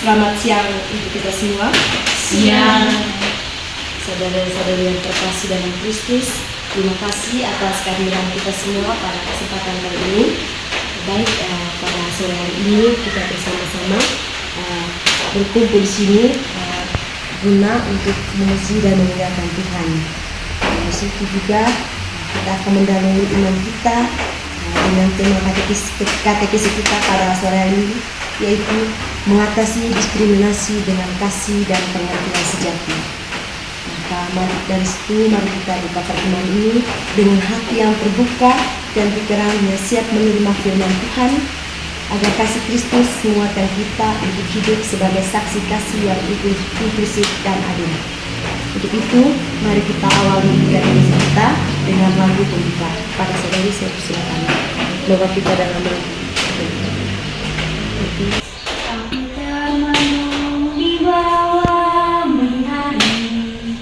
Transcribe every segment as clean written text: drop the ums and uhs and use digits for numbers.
Selamat siang untuk kita semua. Siang. Saudara-saudari yang terkasih dalam Kristus, terima kasih atas kehadiran kita semua pada kesempatan kali ini. Baik, pada sore hari ini kita bersama-sama berkumpul di sini guna untuk memuji dan memuliakan Tuhan. Di situ juga kita akan mendalami iman kita dengan tema katekis kita pada sore hari ini, yaitu mengatasi diskriminasi dengan kasih dan pengertian sejati. Maka dari situ mari kita buka pertemuan ini dengan hati yang terbuka dan pikiran yang siap menerima firman Tuhan, agar kasih Kristus menguatkan kita untuk hidup sebagai saksi kasih yang inklusif dan adil. Untuk itu, mari kita awali katekis kita dengan lagu pembuka. Pada saudari saya persilakan. Semoga kita dalam lagu. Aku termenung di bawah mentari,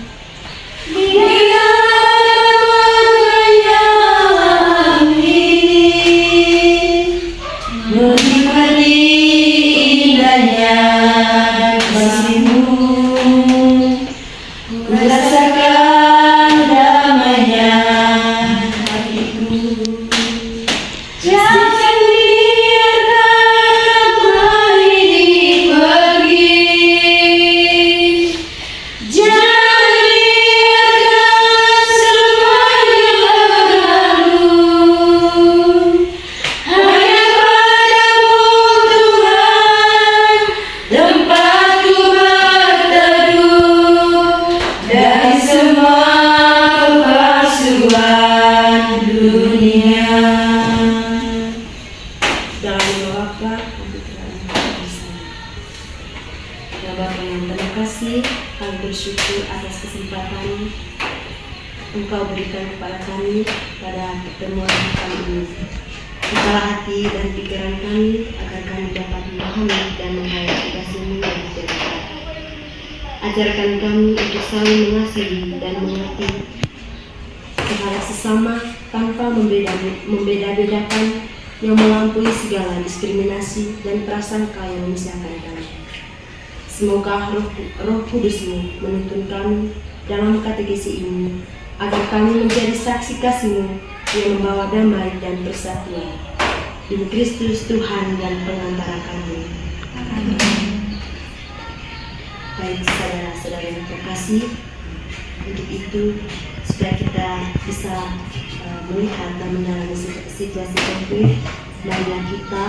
di dalam yang ini, menikmati indahnya kasih-Mu, ku rasakan damainya hatiku. Jangan bersyukur atas kesempatan Engkau berikan kepada kami pada pertemuan kali ini. Bukalah hati dan pikiran kami agar kami dapat memahami dan menghayati kasih-Mu yang sejati. Ajarkan kami untuk saling mengasihi dan mengerti kepada sesama tanpa membeda-bedakan, yang melampaui segala diskriminasi dan prasangka yang memisahkan kami. Semoga Roh Kudus-Mu menuntun kami dalam katekesi ini, agar kami menjadi saksi kasih-Mu yang membawa damai dan persatuan. Demi Kristus Tuhan dan pengantara kami. Amin. Baik saudara-saudara yang terkasih, untuk itu supaya kita bisa melihat dan menjalani situasi konflik, marilah kita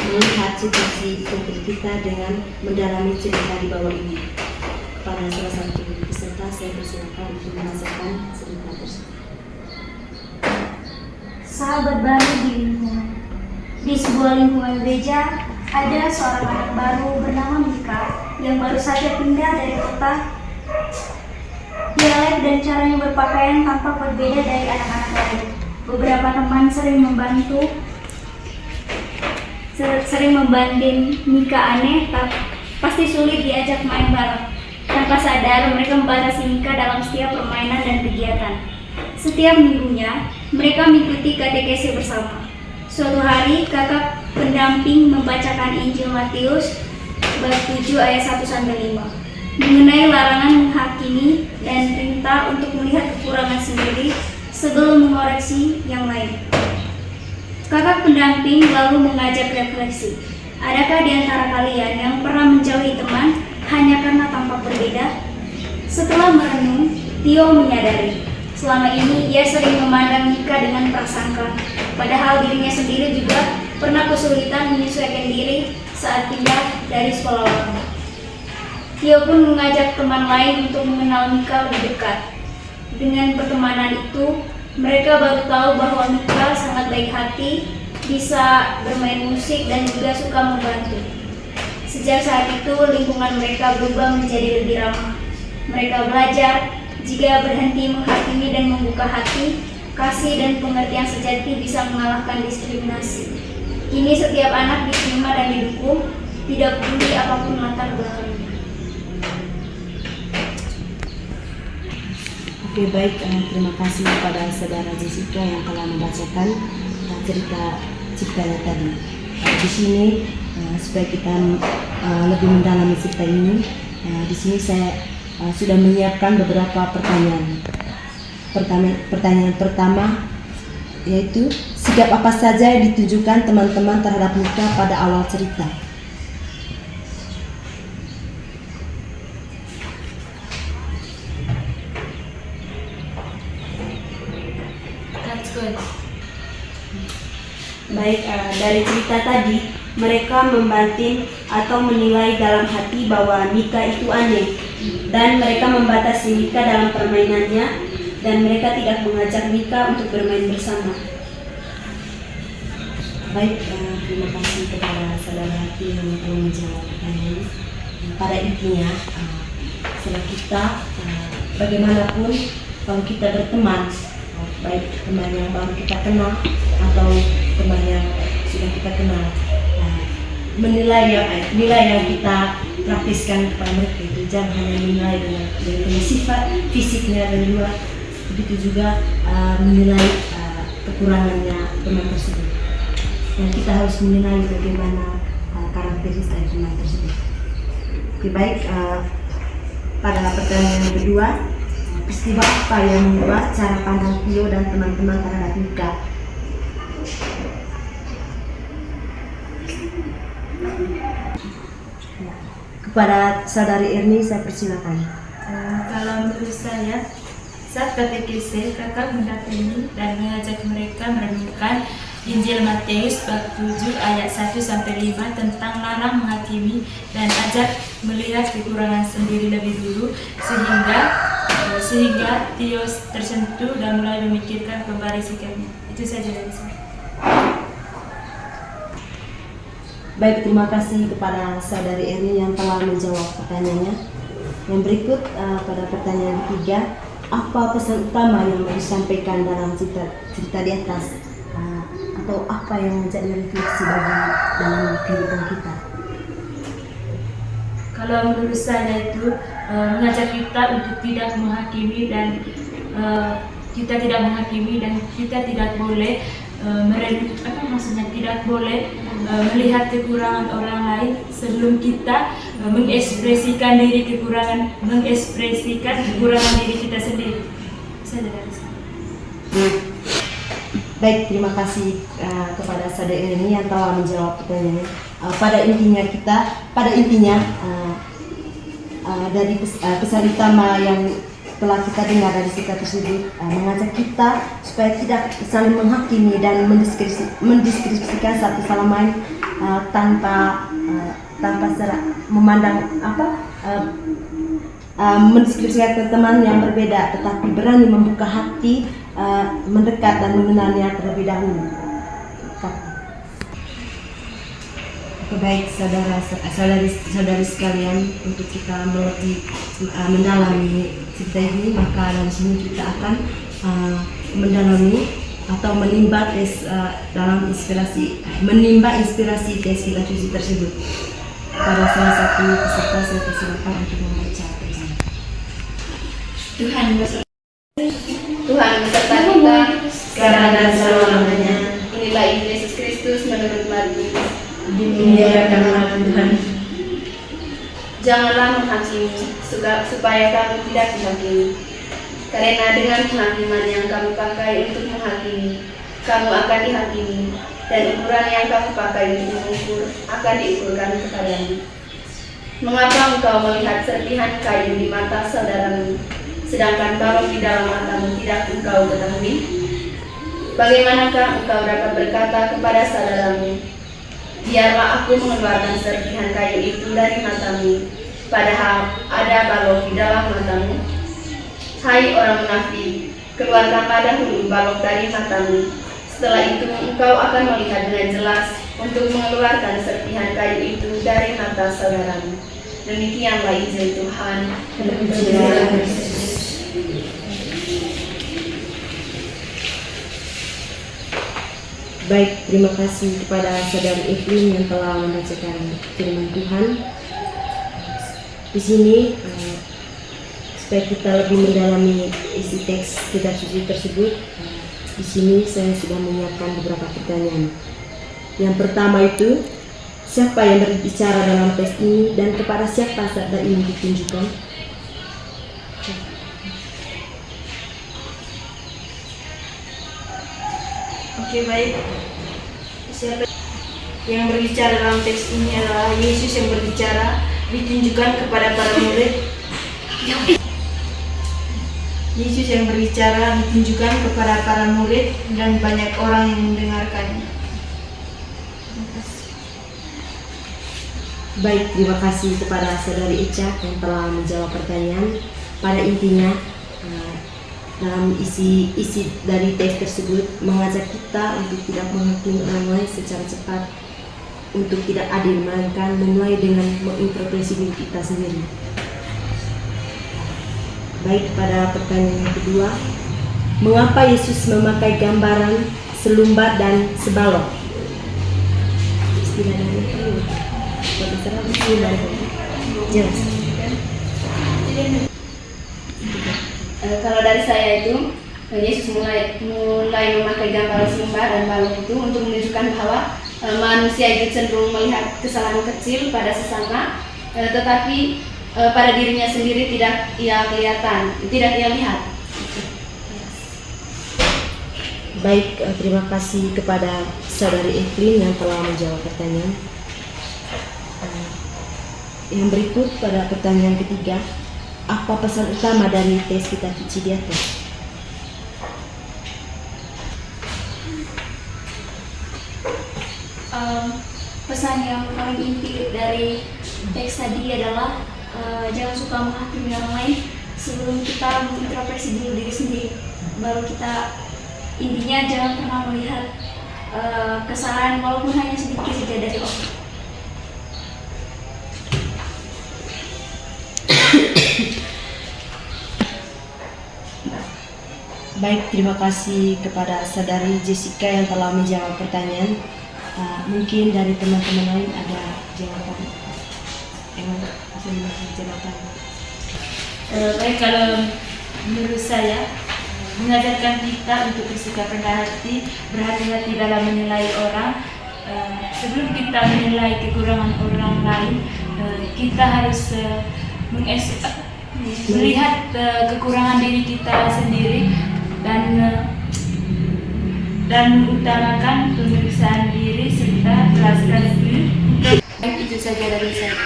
melihat situasi konflik kita dengan mendalami cerita di bawah ini. Kepada salah satu peserta saya persilakan untuk merasakan cerita tersebut. Sahabat baru di lingkungan. Di sebuah lingkungan gereja, ada seorang anak baru bernama Mika yang baru saja pindah dari kota. Dialek dan caranya berpakaian tampak berbeda dari anak-anak lain. Beberapa teman sering membanding Mika aneh, pasti sulit diajak main bareng. Tanpa sadar, mereka membatasi Mika dalam setiap permainan dan kegiatan. Setiap minggunya, mereka mengikuti katekesi bersama. Suatu hari, kakak pendamping membacakan Injil Matius bab 7 ayat 1-5 mengenai larangan menghakimi dan perintah untuk melihat kekurangan sendiri sebelum mengoreksi yang lain. Kakak pendamping lalu mengajak refleksi. Adakah di antara kalian yang pernah menjauhi teman hanya karena tampak berbeda? Setelah merenung, Tio menyadari selama ini ia sering memandang Mika dengan prasangka, padahal dirinya sendiri juga pernah kesulitan menyesuaikan diri saat pindah dari sekolah lama. Tio pun mengajak teman lain untuk mengenal Mika lebih dekat. Dengan pertemanan itu, mereka baru tahu bahwa Mika sangat baik hati, bisa bermain musik, dan juga suka membantu. Sejak saat itu, lingkungan mereka berubah menjadi lebih ramah. Mereka belajar jika berhenti menghakimi dan membuka hati, kasih dan pengertian sejati bisa mengalahkan diskriminasi. Kini setiap anak diterima dan didukung, tidak peduli apapun latar belakangnya. Oke, baik, terima kasih kepada saudara Jessica yang telah membacakan cerita tadi. Di sini supaya kita lebih mendalami cerita ini. Di sini saya sudah menyiapkan beberapa pertanyaan. Pertanyaan pertama yaitu, sikap apa saja yang ditunjukkan teman-teman terhadap Mika pada awal cerita? That's good. Baik, dari cerita tadi mereka membanting atau menilai dalam hati bahwa Mika itu aneh, dan mereka membatasi Mika dalam permainannya, dan mereka tidak mengajak Mika untuk bermain bersama. Baik, terima kasih kepada saudara hati yang telah menjawab pertanyaan. Pada intinya, setelah kita bagaimanapun kalau kita berteman, baik teman yang baru kita kenal atau teman yang sudah kita kenal, nilai yang kita praktiskan kepada mereka itu jangan hanya menilai dengan sifat fisiknya dari luar, begitu juga menilai kekurangannya teman tersebut. Dan kita harus menilai bagaimana karakteristik dari teman tersebut. Oke, baik, pada pertanyaan yang kedua, peristiwa apa yang mengubah cara pandang Tio dan teman-teman terhadap Mika? Kepada saudari Erni saya persilakan. Kalau menurut saya, saat katekese, kakak mendatangi dan mengajak mereka merenungkan Injil Matius bab 7 ayat 1-5 tentang larang menghakimi dan ajak melihat kekurangan sendiri lebih dulu, sehingga Tio tersentuh dan mulai memikirkan kembali sikapnya. Itu saja dari saya. Baik, terima kasih kepada saudari Erni yang telah menjawab pertanyaannya. Yang berikut pada pertanyaan ketiga, apa pesan utama yang mau disampaikan dalam cerita di atas, atau apa yang menjadi refleksi bagi dalam kehidupan kita? Kalau menurut saya itu mengajak kita untuk tidak menghakimi dan kita tidak boleh tidak boleh melihat kekurangan orang lain sebelum kita mengekspresikan kekurangan diri kita sendiri. Saya dari sana. Baik, terima kasih kepada saudari ini yang telah menjawab pertanyaannya. Pada intinya dari pesan utama yang telah kita dengar dari cerita tersebut, mengajak kita supaya tidak saling menghakimi dan mendeskripsikan satu sama lain tanpa memandang mendeskripsikan teman yang berbeda, tetapi berani membuka hati, mendekat dan mengenalnya terlebih dahulu. Baik, saudari sekalian, untuk kita mendalami cerita ini, maka dari sini kita akan mendalami atau menimba inspirasi tes filosofi tersebut. Pada salah satu peserta saya persilakan untuk membaca pertanyaan. Tuhan beserta kita sekarang dan selama-lamanya. Inilah Injil Yesus Kristus menurut Matius. Dimuliakanlah Tuhan. Janganlah menghakimi, supaya kamu tidak dihakimi. Karena dengan penghakiman yang kamu pakai untuk menghakimi, kamu akan dihakimi, dan ukuran yang kamu pakai untuk mengukur akan diukurkan kepadamu. Mengapa engkau melihat serpihan kayu di mata saudaramu, sedangkan balok di dalam matamu tidak engkau ketahui? Bagaimanakah engkau dapat berkata kepada saudaramu, biarlah aku mengeluarkan serpihan kayu itu dari matamu, padahal ada balok di dalam matamu? Hai orang munafik, keluarkanlah dahulu balok dari matamu. Setelah itu engkau akan melihat dengan jelas untuk mengeluarkan serpihan kayu itu dari mata saudaramu. Demikianlah Injil Tuhan. Baik, terima kasih kepada saudari Evelyn yang telah membacakan firman Tuhan. Di sini supaya kita lebih mendalami isi teks kitab suci tersebut, di sini saya sudah menyiapkan beberapa pertanyaan. Yang pertama itu, Siapa yang berbicara dalam tes ini dan kepada siapa sabda ini ditunjukkan? Oke, baik. Siapa yang berbicara dalam teks ini adalah Yesus yang berbicara, ditunjukkan kepada para murid. Yesus yang berbicara ditunjukkan kepada para murid dan banyak orang yang mendengarkannya. Baik, terima kasih kepada Saudari Eca yang telah menjawab pertanyaan. Pada intinya, dalam isi dari tes tersebut mengajak kita untuk tidak menghakimi orang lain secara cepat, untuk tidak adil, melainkan memulai dengan mengintrospeksi diri kita sendiri. Baik, pada pertanyaan yang kedua, mengapa Yesus memakai gambaran selumba dan sebalok? Istilah dari itu, jelas. Kalau dari saya itu, Yesus mulai memakai gambar selumba dan balok itu untuk menunjukkan bahwa manusia itu cenderung melihat kesalahan kecil pada sesama, tetapi pada dirinya sendiri tidak ia lihat. Baik, terima kasih kepada Saudari Evelyn yang telah menjawab pertanyaan. Yang berikut pada pertanyaan ketiga, apa pesan utama dari tes Kitab Suci di atas? Pesan yang paling inti dari teks tadi adalah jangan suka menghakimi orang lain sebelum kita mengintrospeksi diri sendiri. Baru kita, intinya jangan pernah melihat kesalahan walaupun hanya sedikit saja dari orang. Baik, terima kasih kepada Saudari Jessica yang telah menjawab pertanyaan. Mungkin dari teman-teman lain ada jawaban yang bisa dijelaskan. Baik, kalau menurut saya mengajarkan kita untuk bersikap rendah hati, berhati-hati dalam menilai orang. Sebelum kita menilai kekurangan orang lain, kita harus melihat kekurangan diri kita sendiri dan mengutamakan pemeriksaan diri serta jelaskan diri. Baik, itu saja dari saya.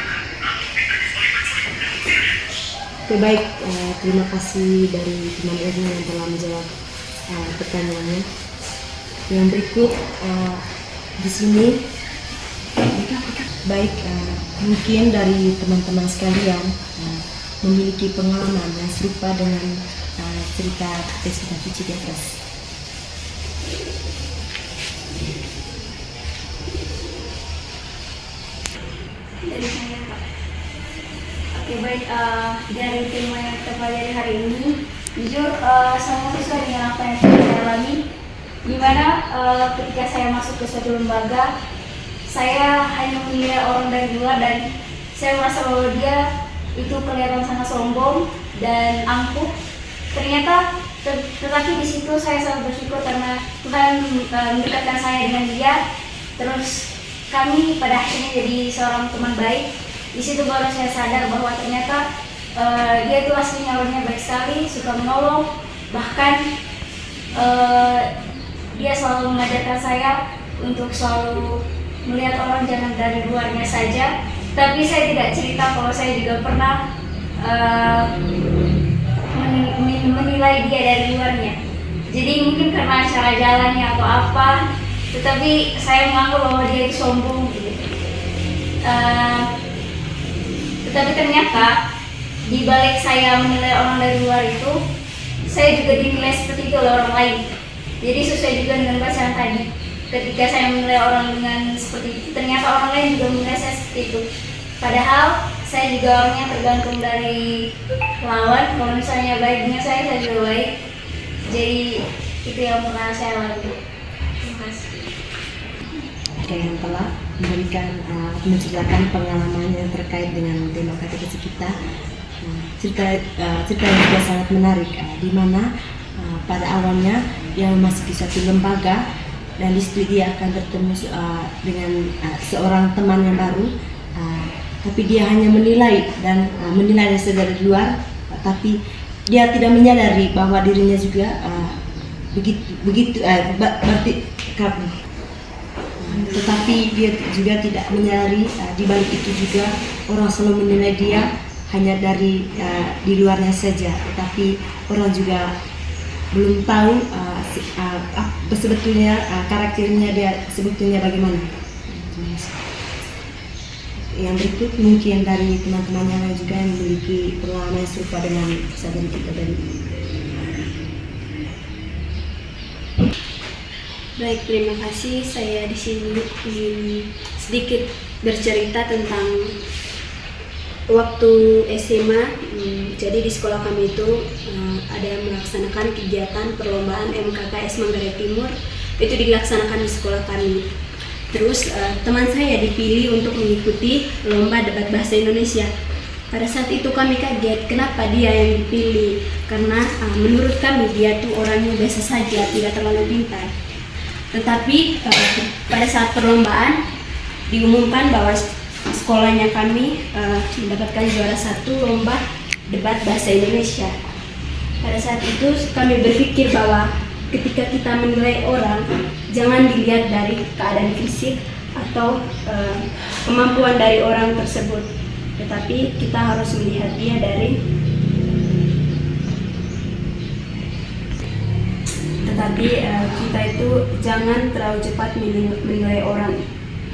Oke, baik, terima kasih dari teman Erna yang telah menjawab pertanyaannya. Yang berikut di sini, baik, mungkin dari teman-teman sekalian memiliki pengalaman yang serupa dengan cerita tes Kitab Suci di atas. Dari saya, Pak. Oke, baik, dari tema yang kita pelajari hari ini, jujur sangat sesuai dengan apa yang saya alami, di mana ketika saya masuk ke suatu lembaga, saya hanya menilai orang dari luar dan saya merasa bahwa dia itu kelihatan sangat sombong dan angkuh. Ternyata tetapi di situ saya sangat bersyukur karena Tuhan mendekatkan saya dengan dia. Terus kami pada akhirnya jadi seorang teman baik. Di situ baru saya sadar bahwa ternyata dia itu aslinya orangnya baik sekali, suka menolong. Bahkan dia selalu mengajarkan saya untuk selalu melihat orang jangan dari luarnya saja. Tapi saya tidak cerita kalau saya juga pernah menilai dia dari luarnya. Jadi mungkin karena cara jalannya atau apa, tetapi saya menganggap bahwa dia itu sombong gitu. Tetapi ternyata di balik saya menilai orang dari luar itu, saya juga dinilai seperti itu oleh orang lain. Jadi sesuai juga dengan bacaan tadi. Ketika saya menilai orang dengan seperti itu, ternyata orang lain juga menilai saya seperti itu. Padahal saya juga orangnya tergantung dari lawan. Kalau misalnya baik dengan saya juga baik. Jadi itu yang pernah saya lalui. Terima kasih. Oke, yang telah menceritakan pengalamannya terkait dengan tema katekesi kita. Cerita yang juga sangat menarik, di mana pada awalnya yang memasuki suatu lembaga dan di situ dia akan bertemu dengan seorang teman yang baru, tapi dia hanya menilai dan menilai dari luar, tapi dia tidak menyadari bahwa dirinya juga berarti kabur. Tetapi dia juga tidak menyadari di balik itu juga orang selalu menilai dia hanya dari di luarnya saja, tetapi orang juga belum tahu sebetulnya karakternya dia sebetulnya bagaimana. Yang berikut mungkin dari teman-teman yang lain juga yang memiliki pengalaman yang serupa dengan saudari kita tadi. Baik, terima kasih. Saya di sini ingin sedikit bercerita tentang waktu SMA. Jadi di sekolah kami itu ada yang melaksanakan kegiatan perlombaan MKKS Manggarai Timur. Itu dilaksanakan di sekolah kami. Terus teman saya dipilih untuk mengikuti lomba debat bahasa Indonesia. Pada saat itu kami kaget kenapa dia yang dipilih, karena menurut kami dia tuh orangnya biasa saja, tidak terlalu pintar. Tetapi pada saat perlombaan diumumkan bahwa sekolahnya kami mendapatkan juara 1 lomba debat bahasa Indonesia. Pada saat itu kami berpikir bahwa ketika kita menilai orang, jangan dilihat dari keadaan fisik atau kemampuan dari orang tersebut, tetapi kita harus melihat dia dari kita itu jangan terlalu cepat menilai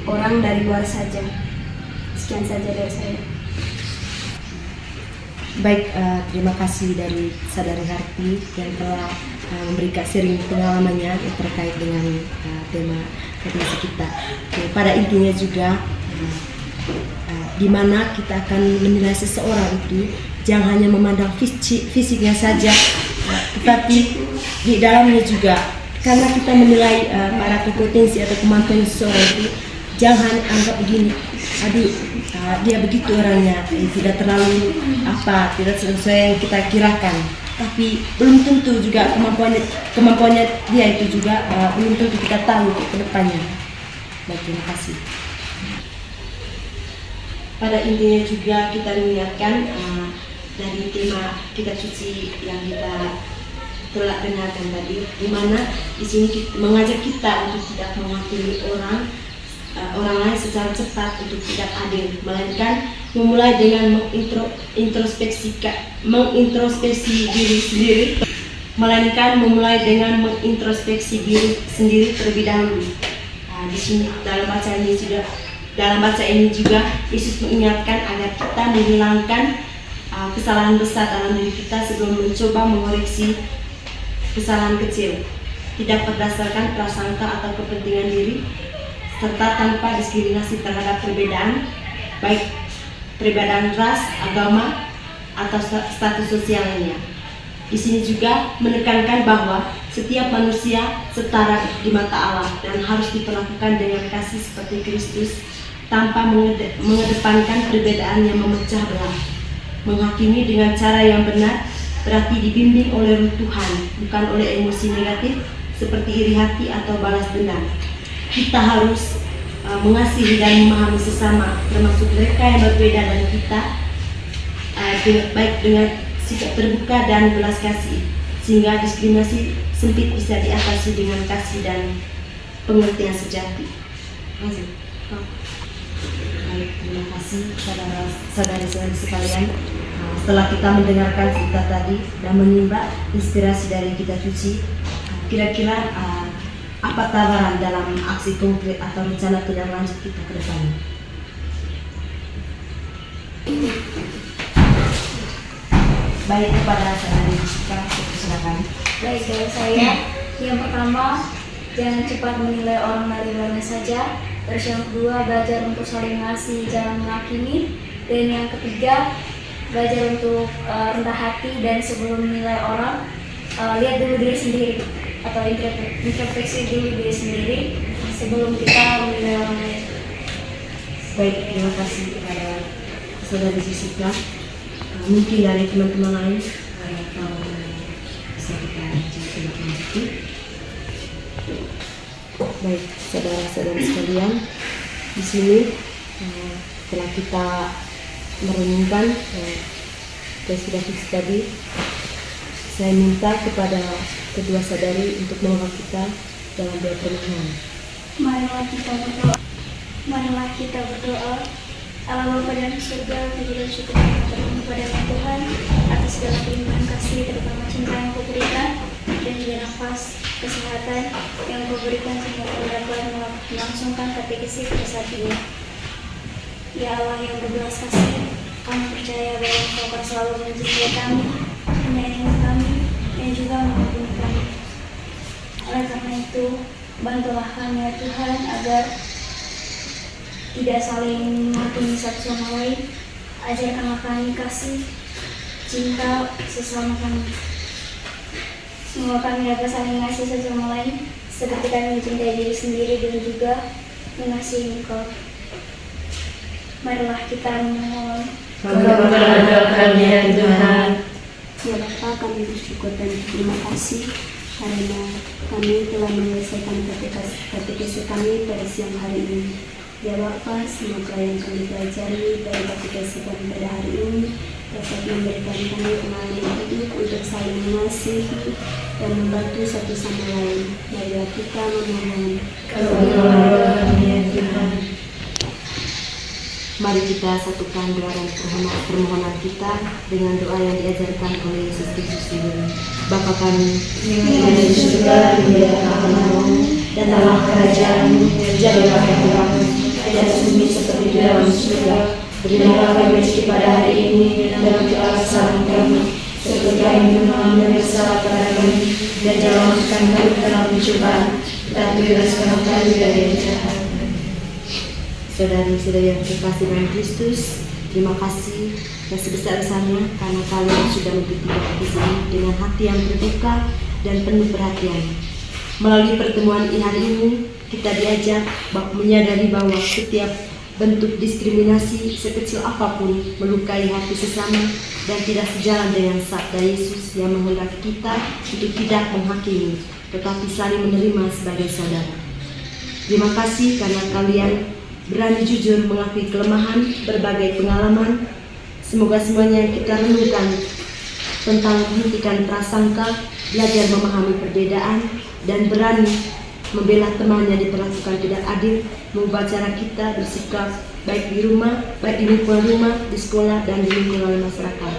orang dari luar saja. Sekian saja dari saya. Baik, terima kasih dari Saudari Harti yang telah memberikan sharing pengalamannya terkait dengan tema refleksi kita. Pada intinya juga di mana kita akan menilai seseorang itu jangan hanya memandang fisiknya saja, tetapi di dalamnya juga, karena kita menilai para kompetensi atau kemampuan seseorang itu jangan anggap begini, dia begitu orangnya, tidak terlalu tidak sesuai yang kita kirakan, tapi belum tentu juga kemampuannya dia itu juga belum tentu kita tahu ke depannya. Baik, terima kasih. Pada intinya juga kita mengingatkan dari tema kitab suci yang kita telah dengarkan tadi, di mana di sini mengajak kita untuk tidak menghakimi orang lain secara cepat untuk tidak adil, melainkan memulai dengan mengintrospeksi diri sendiri, terlebih dahulu. Di sini dalam baca ini juga Yesus mengingatkan agar kita menghilangkan kesalahan besar dalam diri kita sebelum mencoba mengoreksi kesalahan kecil, tidak berdasarkan prasangka atau kepentingan diri, serta tanpa diskriminasi terhadap perbedaan, baik perbedaan ras, agama, atau status sosial lainnya. Di sini juga menekankan bahwa setiap manusia setara di mata Allah dan harus diperlakukan dengan kasih seperti Kristus, tanpa mengedepankan perbedaan yang memecah belah. Menghakimi dengan cara yang benar berarti dibimbing oleh Roh Tuhan, bukan oleh emosi negatif seperti iri hati atau balas dendam. Kita harus mengasihi dan memahami sesama, termasuk mereka yang berbeda dari kita, baik dengan sikap terbuka dan belas kasih, sehingga diskriminasi sempit bisa diatasi dengan kasih dan pengertian sejati. Baik, terima kasih saudara-saudari sekalian. Setelah kita mendengarkan cerita tadi dan menimba inspirasi dari kitab suci, kira-kira apa tawaran dalam aksi konkret atau rencana tindak lanjut kita ke depan? Baik, kepada saudari Jessica, silakan. Baik, dari saya, yang pertama, jangan cepat menilai orang dari luarnya saja. Terus yang kedua, belajar untuk saling mengasihi, jangan menghakimi. Dan yang ketiga, belajar untuk rendah hati, dan sebelum menilai orang, lihat dulu diri sendiri atau introspeksi dulu diri sendiri sebelum kita menilai orang lain. Baik, terima kasih kepada saudari Jessica. Mungkin dari teman-teman lain kalau bisa kita lanjutkan. Baik, saudara-saudara sekalian, di sini setelah kita merenungkan destinasi tadi, saya minta kepada kedua saudari untuk mengawal kita dalam doa permohonan. Marilah kita berdoa. Marilah kita berdoa. Allah Bapa dalam surga, puji dan syukur kami terima kepada Tuhan atas segala pilihan kasih, terutama cinta yang Kau berikan dan juga nafas kesehatan yang Kau berikan sehingga kami dapat melangsungkan katekesi pada saat ini. Ya Allah yang berbelas kasih, kami percaya bahwa Kau akan selalu mencintai kami, menyayangi kami, dan juga mengampuni kami. Oleh karena itu, bantulah kami ya Tuhan agar tidak saling menghakimi satu sama lain. Ajarkanlah kami kasih, cinta sesama kami. Semoga kami dapat saling mengasihi satu sama lain seperti kami mencintai diri sendiri dan juga mengasihi Engkau. Marilah kita memohon. Kepada kami ya Tuhan. Ya Bapa, kami bersyukur dan terima kasih karena kami telah menyelesaikan katekesi kami pada siang hari ini. Ya Bapa, semoga yang kami pelajari dari katekesi kami pada hari ini dapat memberikan kami pengalaman hidup untuk saling mengasihi dan membantu satu sama lain. Marilah kita memohon. Kepada kami ya Tuhan. Mari kita satukan doa dan permohonan kita dengan doa yang diajarkan oleh Yesus Kristus sendiri. Bapa kami Yang di surga, dimuliakanlah namamu, datanglah kerajaanmu, jadilah kehendakmu di atas bumi seperti di dalam surga. Berilah kami rezeki pada hari ini, dan ampunilah kesalahan kami, seperti kami mengampuni yang bersalah kepada kami, dan jangan masukkan kami ke dalam pencobaan, tetapi bebaskanlah kami dari yang jahat. saudari-saudari yang terkasih dalam Kristus, terima kasih yang sebesar-besarnya karena kalian sudah mengikuti di sini dengan hati yang terbuka dan penuh perhatian. Melalui pertemuan hari ini, kita diajak menyadari bahwa setiap bentuk diskriminasi sekecil apapun melukai hati sesama dan tidak sejalan dengan sabda Yesus yang menghendaki kita untuk tidak menghakimi, tetapi saling menerima sebagai saudara. Terima kasih karena kalian berani jujur mengakui kelemahan, berbagai pengalaman. Semoga semuanya kita renungkan tentang menghentikan prasangka, belajar memahami perbedaan, dan berani membela temannya diperlakukan tidak adil, mengubah cara kita bersikap baik di rumah, baik di lingkungan rumah, di sekolah, dan di lingkungan masyarakat.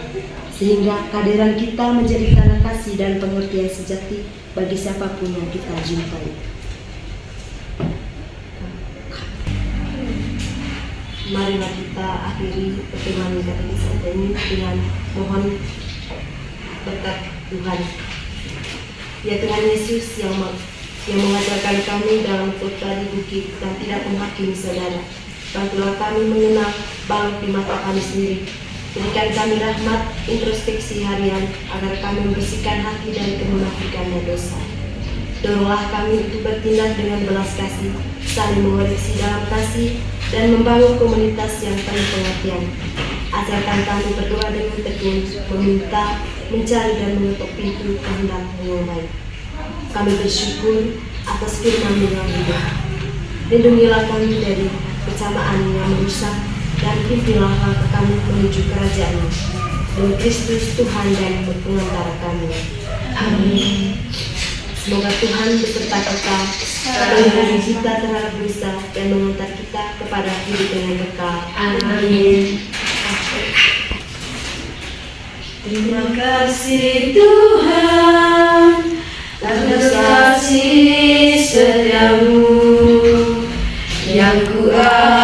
Sehingga kehadiran kita menjadi tanda kasih dan pengertian sejati bagi siapapun yang kita jumpai. Marilah kita akhiri pertemuan katekesi ini dengan mohon berkat Tuhan. Ya Tuhan Yesus yang mengajarkan kami dalam kota di bukit dan tidak menghakimi saudara. Bantulah kami mengenal balok di mata kami sendiri. Berikan kami rahmat introspeksi harian agar kami membersihkan hati dari kemunafikan dan dosa. Doronglah kami untuk bertindak dengan belas kasih, saling mengoreksi dalam kasih, dan membangun komunitas yang penuh pengertian. Ajarkan kami berdoa dengan tekun, meminta, mencari dan mengetuk pintu kehendak yang baik. Kami bersyukur atas firman-Mu yang hidup. Lindungilah kami dari kecamaan yang merusak dan pimpinlah langkah kami menuju kerajaan-Mu. Demi Kristus Tuhan dan pengantara kami. Amin. Semoga Tuhan beserta kita, melindungi kita terhadap dosa dan mengantar kita kepada hidup yang kekal. Amin. Terima kasih Tuhan atas kasih setiamu yang kuat.